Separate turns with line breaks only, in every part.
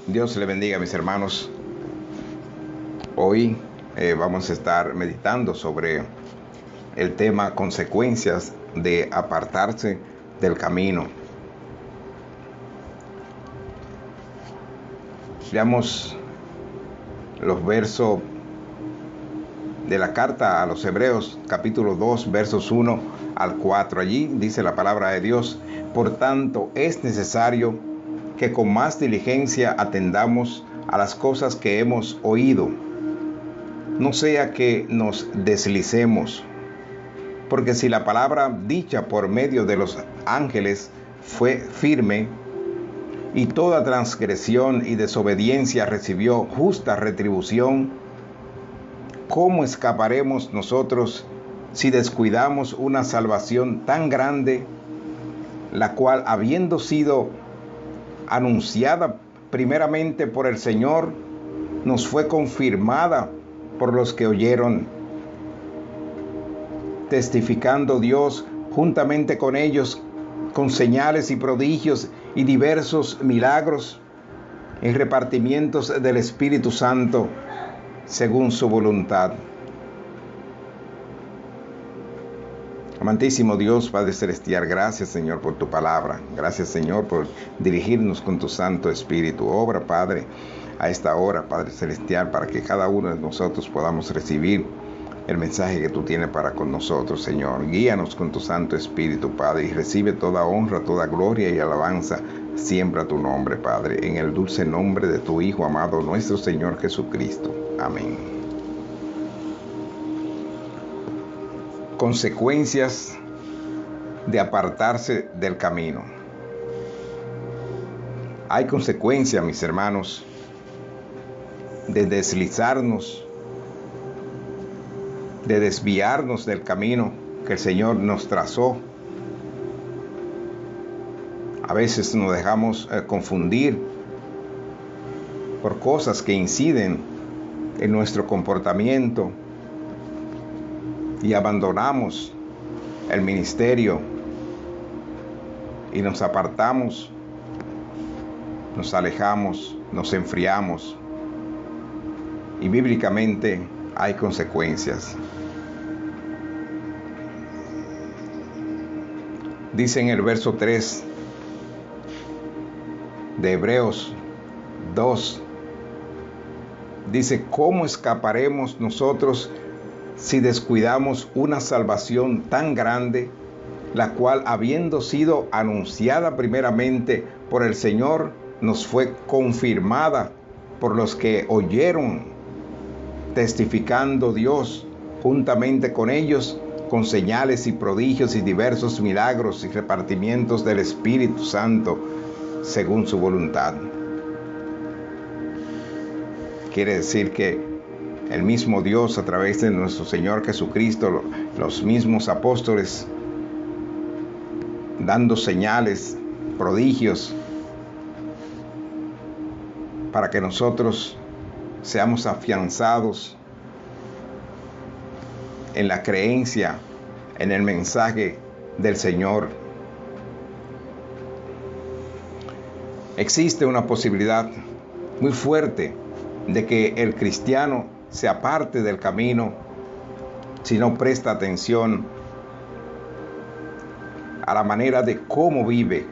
Dios le bendiga, mis hermanos. Hoy vamos a estar meditando sobre el tema consecuencias de apartarse del camino. Veamos los versos de la carta a los Hebreos, capítulo 2, versos 1 al 4. Allí dice la palabra de Dios: por tanto, es necesario que con más diligencia atendamos a las cosas que hemos oído, no sea que nos deslicemos. Porque si la palabra dicha por medio de los ángeles fue firme, y toda transgresión y desobediencia recibió justa retribución, ¿cómo escaparemos nosotros si descuidamos una salvación tan grande, la cual, habiendo sido anunciada primeramente por el Señor, nos fue confirmada por los que oyeron, testificando Dios juntamente con ellos con señales y prodigios y diversos milagros y repartimientos del Espíritu Santo según su voluntad? Amantísimo Dios, Padre Celestial, gracias, Señor, por tu palabra. Gracias, Señor, por dirigirnos con tu Santo Espíritu. Obra, Padre, a esta hora, Padre Celestial, para que cada uno de nosotros podamos recibir el mensaje que tú tienes para con nosotros, Señor. Guíanos con tu Santo Espíritu, Padre, y recibe toda honra, toda gloria y alabanza siempre a tu nombre, Padre, en el dulce nombre de tu Hijo amado, nuestro Señor Jesucristo. Amén. Consecuencias de apartarse del camino. Hay consecuencias, mis hermanos, de deslizarnos, de desviarnos del camino que el Señor nos trazó. A veces nos dejamos confundir por cosas que inciden en nuestro comportamiento y abandonamos el ministerio y nos apartamos, nos alejamos, nos enfriamos, y bíblicamente hay consecuencias. Dice en el verso 3 de Hebreos 2, dice: ¿cómo escaparemos nosotros si descuidamos una salvación tan grande, la cual, habiendo sido anunciada primeramente por el Señor, nos fue confirmada por los que oyeron, testificando Dios juntamente con ellos con señales y prodigios y diversos milagros y repartimientos del Espíritu Santo según su voluntad? Quiere decir que el mismo Dios, a través de nuestro Señor Jesucristo, los mismos apóstoles, dando señales, prodigios, para que nosotros seamos afianzados en la creencia en el mensaje del Señor. Existe una posibilidad muy fuerte de que el cristiano se aparte del camino si no presta atención a la manera de cómo vive.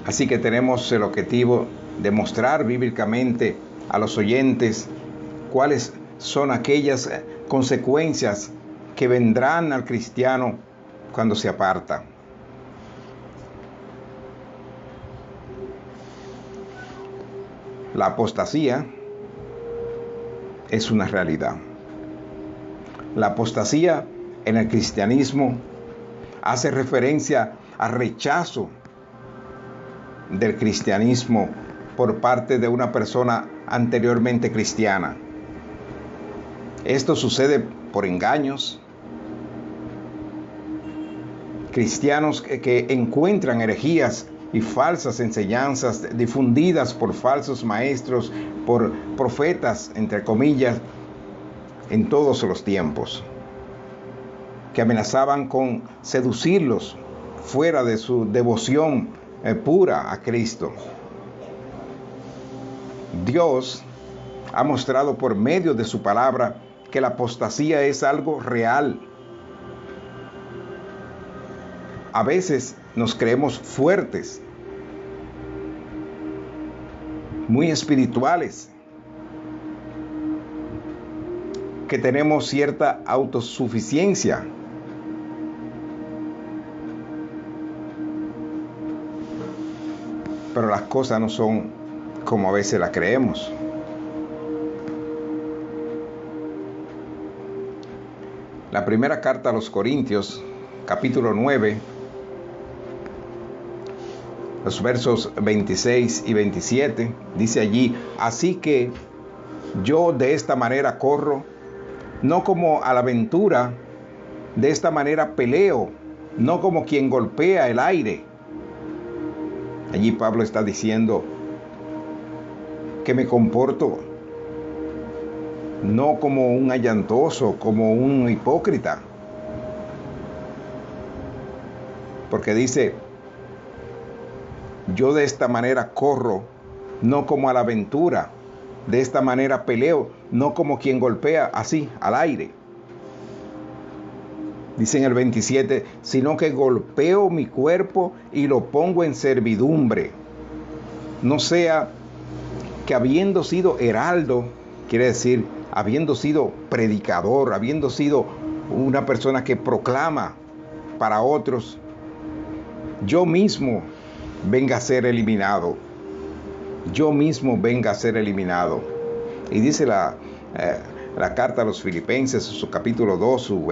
Así que tenemos el objetivo de mostrar bíblicamente a los oyentes cuáles son aquellas consecuencias que vendrán al cristiano cuando se aparta. La apostasía es una realidad. La apostasía en el cristianismo hace referencia al rechazo del cristianismo por parte de una persona anteriormente cristiana. Esto sucede por engaños, cristianos que encuentran herejías y falsas enseñanzas difundidas por falsos maestros, por profetas, entre comillas, en todos los tiempos, que amenazaban con seducirlos fuera de su devoción pura a Cristo. Dios ha mostrado por medio de su palabra que la apostasía es algo real. A veces nos creemos fuertes, muy espirituales, que tenemos cierta autosuficiencia. Pero las cosas no son como a veces las creemos. La primera carta a los Corintios, capítulo 9, los versos 26 y 27, dice allí: así que yo de esta manera corro, no como a la aventura, de esta manera peleo, no como quien golpea el aire. Allí Pablo está diciendo que me comporto no como un allantoso, como un hipócrita. Porque dice, yo de esta manera corro, no como a la aventura, de esta manera peleo, no como quien golpea así al aire. Dice en el 27, sino que golpeo mi cuerpo y lo pongo en servidumbre. No sea que habiendo sido heraldo, quiere decir, habiendo sido predicador, habiendo sido una persona que proclama para otros, yo mismo venga a ser eliminado. Yo mismo venga a ser eliminado. Y dice la carta a los Filipenses, su capítulo 2, su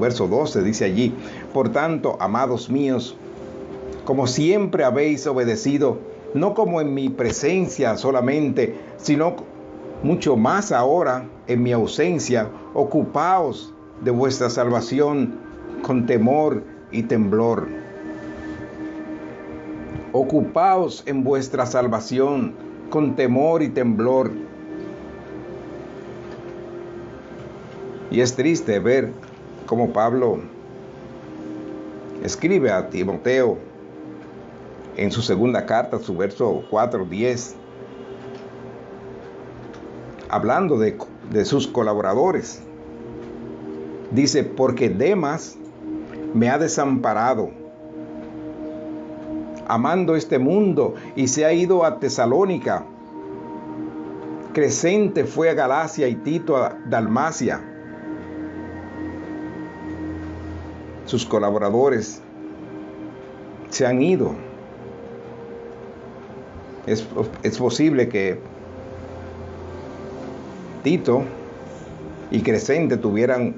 verso 12, dice allí: por tanto, amados míos, como siempre habéis obedecido, no como en mi presencia solamente, sino mucho más ahora en mi ausencia, ocupaos de vuestra salvación con temor y temblor. Ocupaos en vuestra salvación con temor y temblor. Y es triste ver cómo Pablo escribe a Timoteo en su segunda carta, su verso 4:10, hablando de sus colaboradores. Dice, porque Demas me ha desamparado, amando este mundo, y se ha ido a Tesalónica. Crescente fue a Galacia y Tito a Dalmacia. Sus colaboradores se han ido. Es posible que Tito y Crescente tuvieran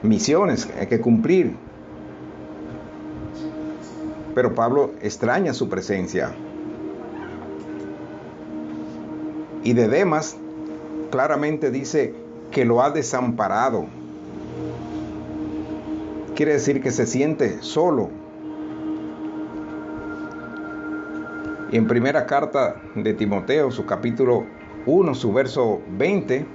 misiones que cumplir, pero Pablo extraña su presencia. Y de Demas claramente dice que lo ha desamparado. Quiere decir que se siente solo. Y en primera carta de Timoteo, su capítulo 1, su verso 20,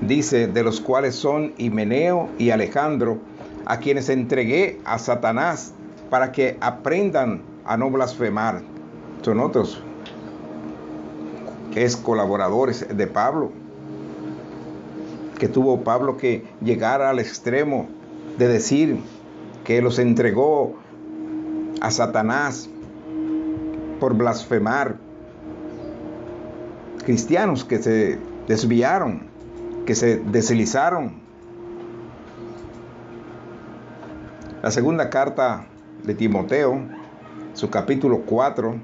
dice, de los cuales son Himeneo y Alejandro, a quienes entregué a Satanás para que aprendan a no blasfemar. Son otros que es colaboradores de Pablo, que tuvo Pablo que llegar al extremo de decir que los entregó a Satanás por blasfemar. Cristianos que se desviaron, que se deslizaron. La segunda carta de Timoteo, su capítulo 4,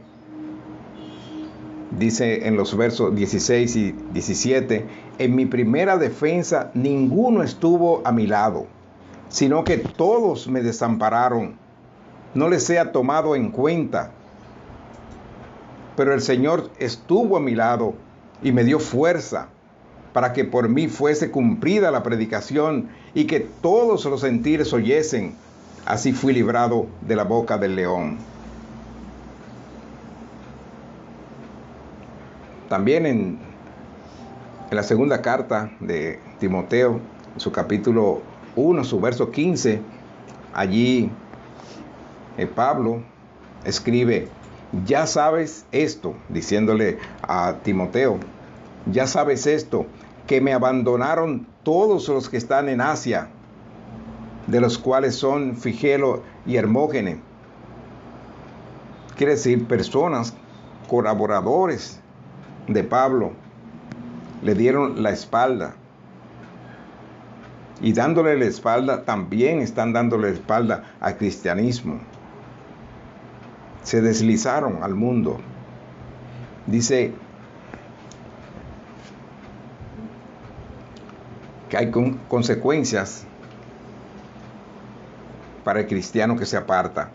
dice en los versos 16 y 17, en mi primera defensa ninguno estuvo a mi lado, sino que todos me desampararon. No les sea tomado en cuenta. Pero el Señor estuvo a mi lado y me dio fuerza para que por mí fuese cumplida la predicación y que todos los gentiles oyesen. Así fui librado de la boca del león. También en la segunda carta de Timoteo, en su capítulo 1, su verso 15, allí Pablo escribe: ya sabes esto, diciéndole a Timoteo, ya sabes esto, que me abandonaron todos los que están en Asia, de los cuales son Figelo y Hermógenes. Quiere decir, personas, colaboradores de Pablo, le dieron la espalda. Y dándole la espalda, también están dándole la espalda al cristianismo. Se deslizaron al mundo. Dice que hay consecuencias para el cristiano que se aparta.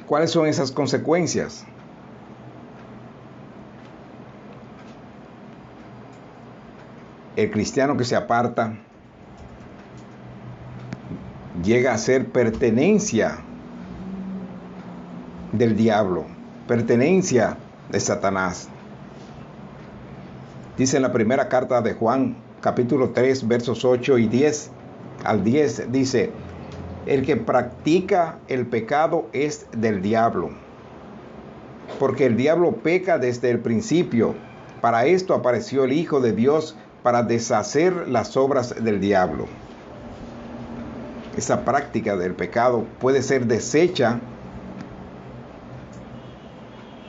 ¿Cuáles son esas consecuencias? El cristiano que se aparta llega a ser pertenencia del diablo, pertenencia de Satanás. Dice en la primera carta de Juan, capítulo 3, versos 8 y 10 al 10, dice: el que practica el pecado es del diablo, porque el diablo peca desde el principio. Para esto apareció el Hijo de Dios, para deshacer las obras del diablo. Esa práctica del pecado puede ser deshecha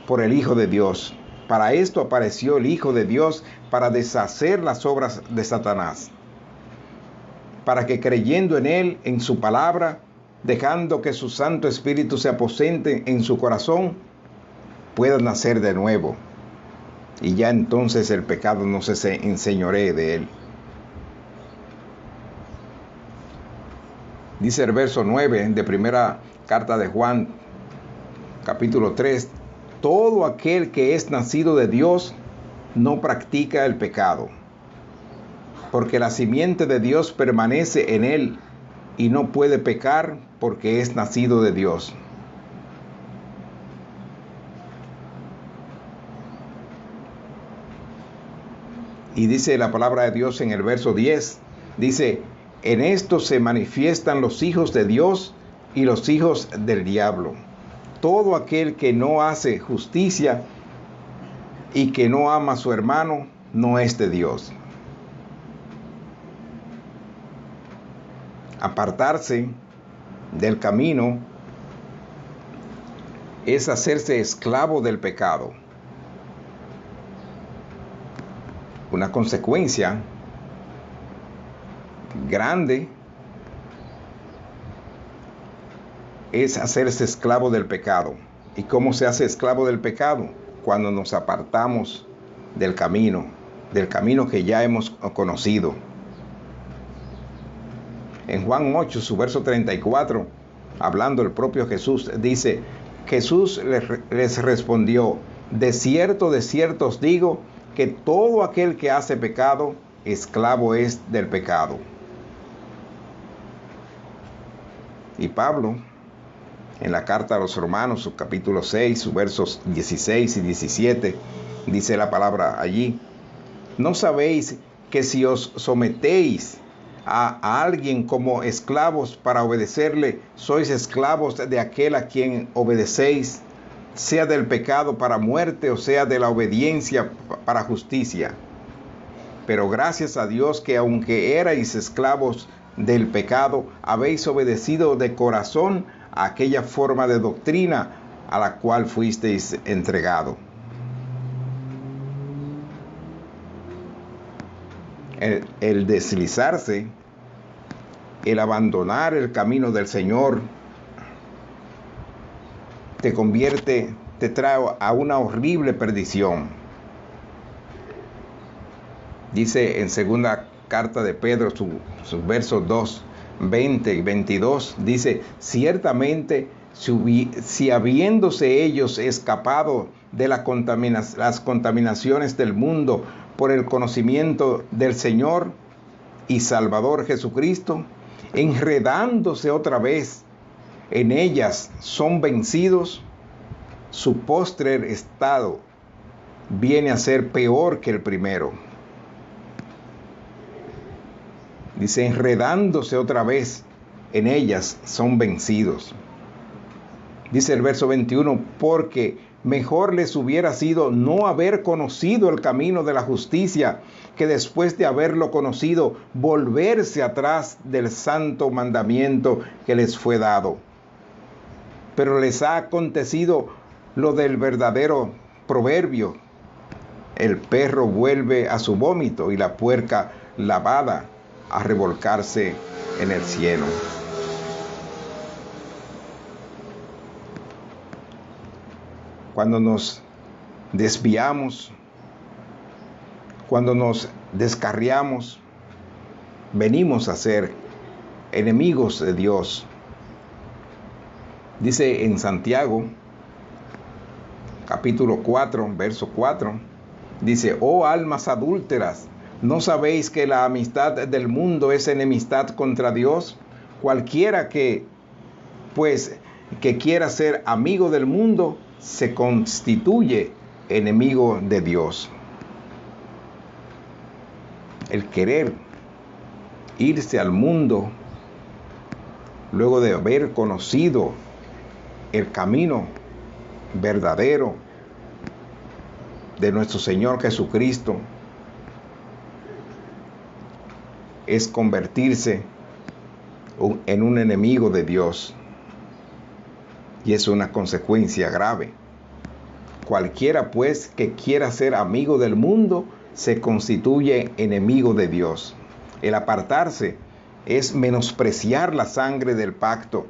por el Hijo de Dios. Para esto apareció el Hijo de Dios, para deshacer las obras de Satanás, para que creyendo en Él, en su palabra, dejando que su Santo Espíritu se aposente en su corazón, puedan nacer de nuevo. Y ya entonces el pecado no se enseñoree de él. Dice el verso 9 de primera carta de Juan, capítulo 3, todo aquel que es nacido de Dios no practica el pecado, porque la simiente de Dios permanece en él y no puede pecar porque es nacido de Dios. Y dice la palabra de Dios en el verso 10, dice: en esto se manifiestan los hijos de Dios y los hijos del diablo. Todo aquel que no hace justicia y que no ama a su hermano no es de Dios. Apartarse del camino es hacerse esclavo del pecado. Una consecuencia grande es hacerse esclavo del pecado. ¿Y cómo se hace esclavo del pecado? Cuando nos apartamos del camino que ya hemos conocido. En Juan 8, su verso 34, hablando el propio Jesús, dice: Jesús les respondió: de cierto os digo, que todo aquel que hace pecado, esclavo es del pecado. Y Pablo, en la carta a los Romanos, su capítulo 6, sus versos 16 y 17, dice la palabra allí: ¿no sabéis que si os sometéis a alguien como esclavos para obedecerle, sois esclavos de aquel a quien obedecéis, sea del pecado para muerte o sea de la obediencia para justicia? Pero gracias a Dios que aunque erais esclavos del pecado, habéis obedecido de corazón a aquella forma de doctrina a la cual fuisteis entregado. El deslizarse, el abandonar el camino del Señor, te trae a una horrible perdición. Dice en segunda carta de Pedro, sus versos 2, 20 y 22, dice: ciertamente, si habiéndose ellos escapado de las contaminaciones del mundo por el conocimiento del Señor y Salvador Jesucristo, enredándose otra vez en ellas, son vencidos, su postrer estado viene a ser peor que el primero. Dice, enredándose otra vez en ellas, son vencidos. Dice el verso 21, porque mejor les hubiera sido no haber conocido el camino de la justicia, que después de haberlo conocido, volverse atrás del santo mandamiento que les fue dado. Pero les ha acontecido lo del verdadero proverbio: el perro vuelve a su vómito y la puerca lavada a revolcarse en el cielo. Cuando nos desviamos, cuando nos descarriamos, venimos a ser enemigos de Dios. Dice en Santiago, capítulo 4, verso 4, dice, oh almas adúlteras, ¿no sabéis que la amistad del mundo es enemistad contra Dios? Cualquiera que quiera ser amigo del mundo, se constituye enemigo de Dios. El querer irse al mundo luego de haber conocido el camino verdadero de nuestro Señor Jesucristo es convertirse en un enemigo de Dios. Y es una consecuencia grave. Cualquiera pues que quiera ser amigo del mundo se constituye enemigo de Dios. El apartarse es menospreciar la sangre del pacto,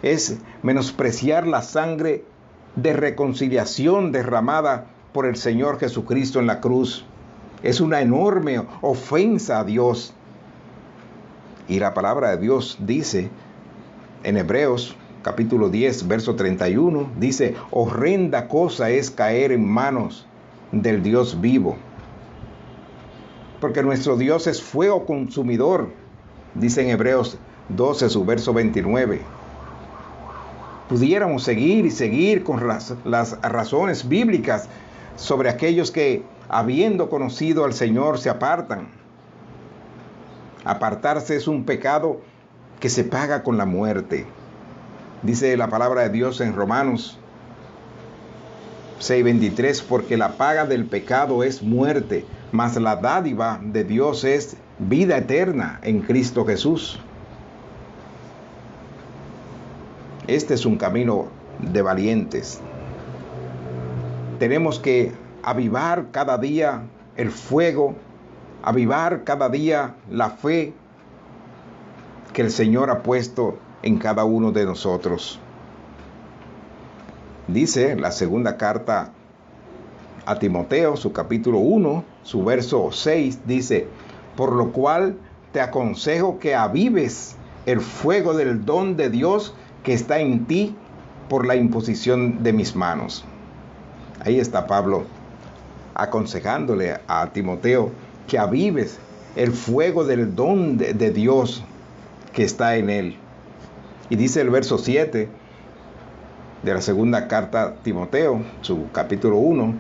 es menospreciar la sangre de reconciliación derramada por el Señor Jesucristo en la cruz. Es una enorme ofensa a Dios. Y la palabra de Dios dice en Hebreos capítulo 10, verso 31, dice, horrenda cosa es caer en manos del Dios vivo. Porque nuestro Dios es fuego consumidor, dice en Hebreos 12, su verso 29. Pudiéramos seguir y seguir con las razones bíblicas sobre aquellos que, habiendo conocido al Señor, se apartan. Apartarse es un pecado que se paga con la muerte. Dice la palabra de Dios en Romanos 6:23, porque la paga del pecado es muerte, mas la dádiva de Dios es vida eterna en Cristo Jesús. Este es un camino de valientes. Tenemos que avivar cada día el fuego, avivar cada día la fe que el Señor ha puesto en cada uno de nosotros. Dice la segunda carta a Timoteo, su capítulo 1, su verso 6, dice, por lo cual te aconsejo que avives el fuego del don de Dios que está en ti por la imposición de mis manos. Ahí está Pablo aconsejándole a Timoteo que avives el fuego del don de Dios que está en él. Y dice el verso 7 de la segunda carta a Timoteo, su capítulo 1,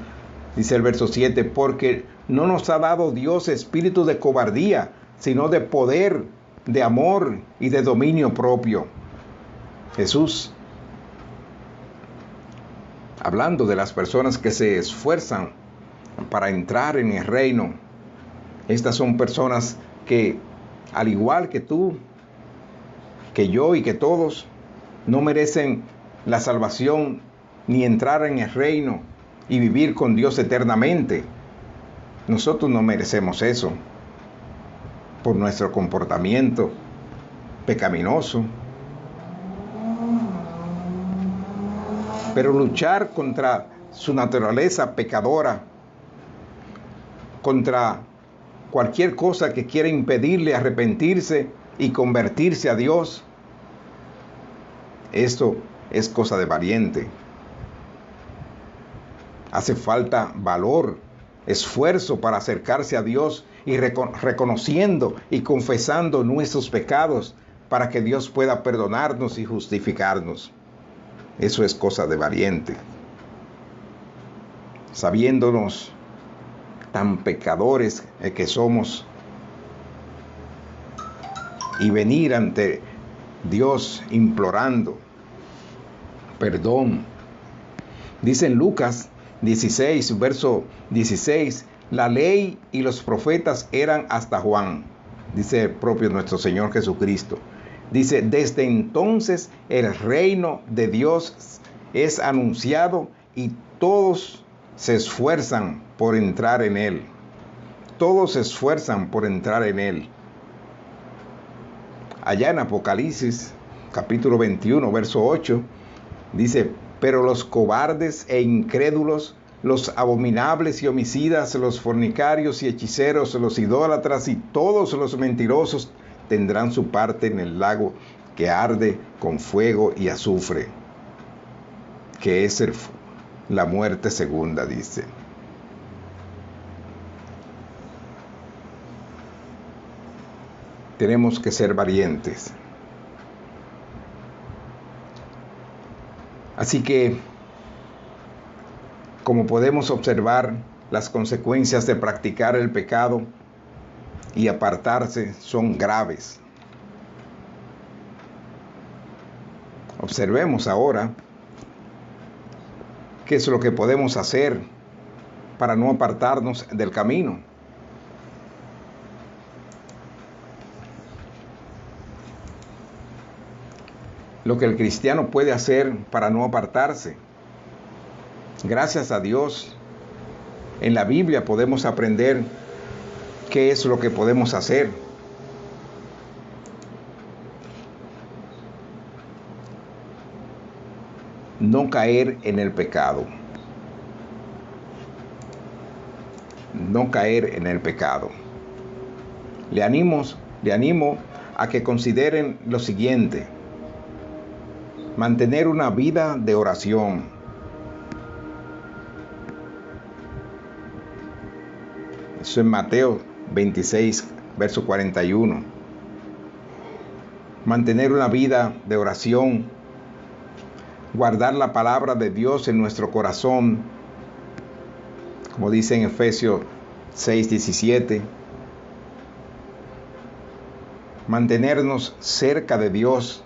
dice el verso 7, porque no nos ha dado Dios espíritu de cobardía, sino de poder, de amor y de dominio propio. Jesús, hablando de las personas que se esfuerzan para entrar en el reino, estas son personas que, al igual que tú, que yo y que todos, no merecen la salvación ni entrar en el reino y vivir con Dios eternamente. Nosotros no merecemos eso por nuestro comportamiento pecaminoso. Pero luchar contra su naturaleza pecadora, contra cualquier cosa que quiera impedirle arrepentirse y convertirse a Dios, esto es cosa de valiente. Hace falta valor, esfuerzo para acercarse a Dios y reconociendo y confesando nuestros pecados para que Dios pueda perdonarnos y justificarnos. Eso es cosa de valiente. Sabiéndonos tan pecadores que somos, y venir ante Dios implorando perdón. Dice en Lucas 16, verso 16, la ley y los profetas eran hasta Juan, dice el propio nuestro Señor Jesucristo. Dice, desde entonces el reino de Dios es anunciado y todos se esfuerzan por entrar en él. Todos se esfuerzan por entrar en él. Allá en Apocalipsis, capítulo 21, verso 8, dice, pero los cobardes e incrédulos, los abominables y homicidas, los fornicarios y hechiceros, los idólatras y todos los mentirosos tendrán su parte en el lago que arde con fuego y azufre, que es la muerte segunda, dice. Tenemos que ser valientes. Así que, como podemos observar, las consecuencias de practicar el pecado y apartarse son graves. Observemos ahora qué es lo que podemos hacer para no apartarnos del camino. Lo que el cristiano puede hacer para no apartarse. Gracias a Dios, en la Biblia podemos aprender qué es lo que podemos hacer. No caer en el pecado. No caer en el pecado. Le animo a que consideren lo siguiente. Mantener una vida de oración. Eso en Mateo 26, verso 41. Mantener una vida de oración. Guardar la palabra de Dios en nuestro corazón. Como dice en Efesios 6, 17. Mantenernos cerca de Dios,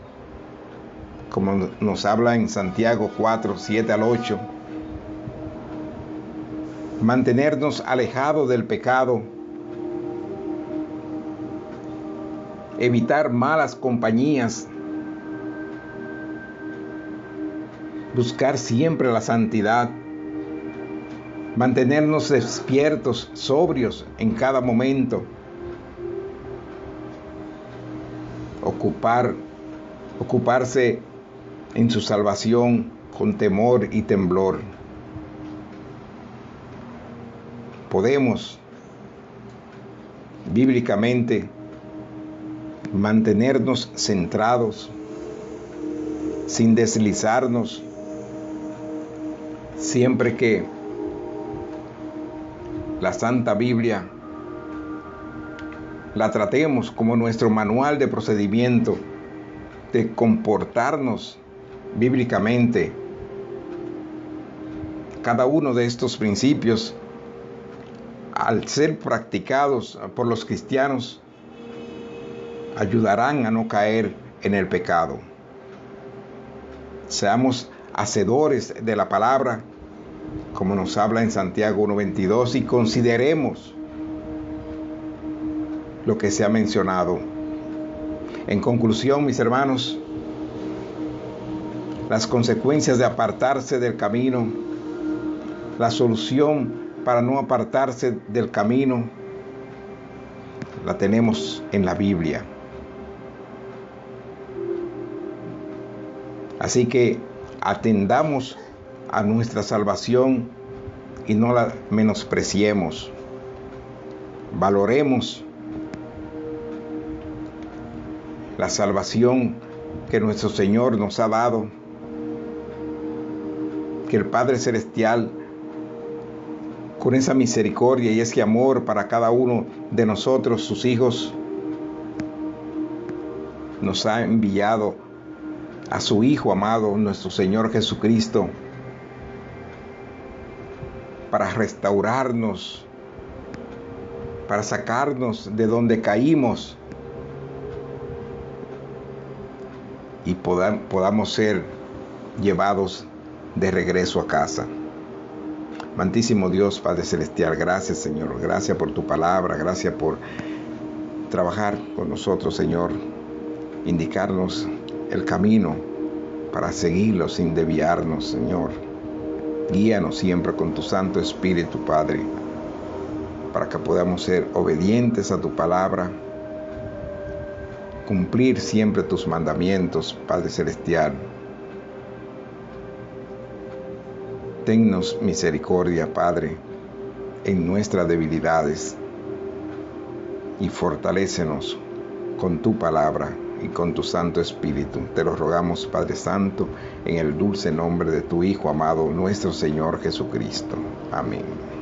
como nos habla en Santiago 4, 7 al 8. Mantenernos alejados del pecado. Evitar malas compañías. Buscar siempre la santidad. Mantenernos despiertos, sobrios en cada momento. Ocuparse en su salvación con temor y temblor. Podemos bíblicamente mantenernos centrados, sin deslizarnos, siempre que la Santa Biblia la tratemos como nuestro manual de procedimiento, de comportarnos bíblicamente. Cada uno de estos principios, al ser practicados por los cristianos, ayudarán a no caer en el pecado. Seamos hacedores de la palabra, como nos habla en Santiago 1:22, y consideremos lo que se ha mencionado. En conclusión, mis hermanos, las consecuencias de apartarse del camino, la solución para no apartarse del camino, la tenemos en la Biblia. Así que atendamos a nuestra salvación y no la menospreciemos. Valoremos la salvación que nuestro Señor nos ha dado, que el Padre Celestial, con esa misericordia y ese amor para cada uno de nosotros, sus hijos, nos ha enviado a su Hijo amado, nuestro Señor Jesucristo, para restaurarnos, para sacarnos de donde caímos y podamos ser llevados de regreso a casa. Amantísimo Dios, Padre Celestial, gracias, Señor. Gracias por tu palabra, gracias por trabajar con nosotros, Señor. Indicarnos el camino para seguirlo sin desviarnos, Señor. Guíanos siempre con tu Santo Espíritu, Padre, para que podamos ser obedientes a tu palabra, cumplir siempre tus mandamientos, Padre Celestial. Tennos misericordia, Padre, en nuestras debilidades y fortalécenos con tu palabra y con tu Santo Espíritu. Te lo rogamos, Padre Santo, en el dulce nombre de tu Hijo amado, nuestro Señor Jesucristo. Amén.